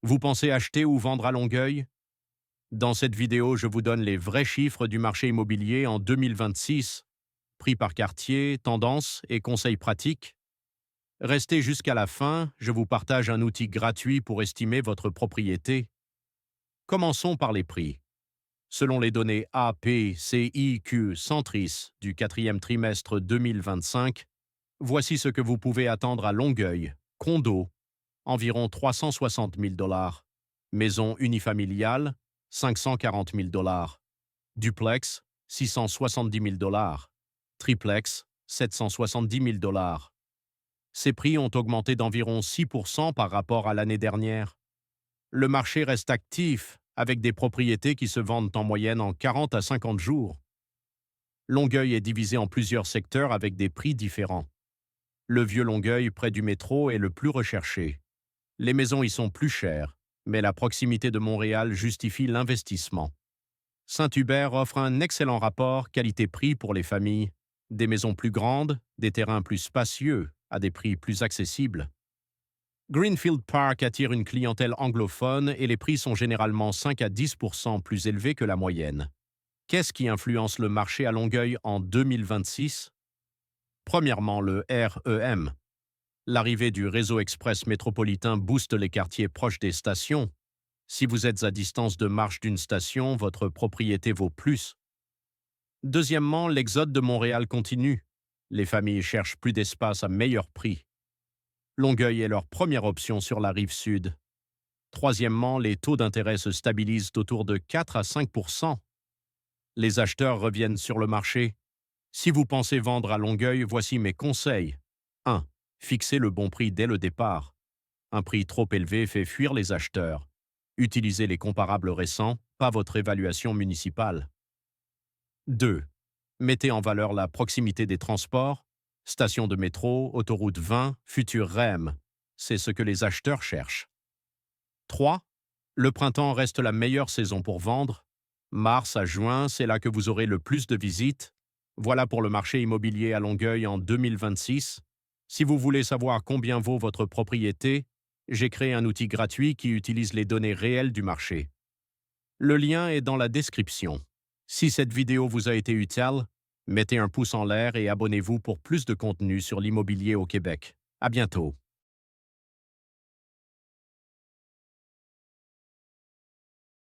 Vous pensez acheter ou vendre à Longueuil? Dans cette vidéo, je vous donne les vrais chiffres du marché immobilier en 2026, prix par quartier, tendances et conseils pratiques. Restez jusqu'à la fin, je vous partage un outil gratuit pour estimer votre propriété. Commençons par les prix. Selon les données APCIQ Centris du quatrième trimestre 2025, voici ce que vous pouvez attendre à Longueuil. Condo, environ 360 000 dollars. Maison unifamiliale, 540 000 dollars. Duplex, 670 000 dollars. Triplex, 770 000 dollars. Ces prix ont augmenté d'environ 6% par rapport à l'année dernière. Le marché reste actif, avec des propriétés qui se vendent en moyenne en 40 à 50 jours. Longueuil est divisé en plusieurs secteurs avec des prix différents. Le vieux Longueuil, près du métro, est le plus recherché. Les maisons y sont plus chères, mais la proximité de Montréal justifie l'investissement. Saint-Hubert offre un excellent rapport qualité-prix pour les familles. Des maisons plus grandes, des terrains plus spacieux, à des prix plus accessibles. Greenfield Park attire une clientèle anglophone et les prix sont généralement 5 à 10% plus élevés que la moyenne. Qu'est-ce qui influence le marché à Longueuil en 2026? Premièrement, le REM. L'arrivée du réseau express métropolitain booste les quartiers proches des stations. Si vous êtes à distance de marche d'une station, votre propriété vaut plus. Deuxièmement, l'exode de Montréal continue. Les familles cherchent plus d'espace à meilleur prix. Longueuil est leur première option sur la rive sud. Troisièmement, les taux d'intérêt se stabilisent autour de 4 à 5%. Les acheteurs reviennent sur le marché. Si vous pensez vendre à Longueuil, voici mes conseils. 1. Fixez le bon prix dès le départ. Un prix trop élevé fait fuir les acheteurs. Utilisez les comparables récents, pas votre évaluation municipale. 2. Mettez en valeur la proximité des transports, station de métro, autoroute 20, futur REM. C'est ce que les acheteurs cherchent. 3. Le printemps reste la meilleure saison pour vendre. Mars à juin, c'est là que vous aurez le plus de visites. Voilà pour le marché immobilier à Longueuil en 2026. Si vous voulez savoir combien vaut votre propriété, j'ai créé un outil gratuit qui utilise les données réelles du marché. Le lien est dans la description. Si cette vidéo vous a été utile, mettez un pouce en l'air et abonnez-vous pour plus de contenu sur l'immobilier au Québec. À bientôt.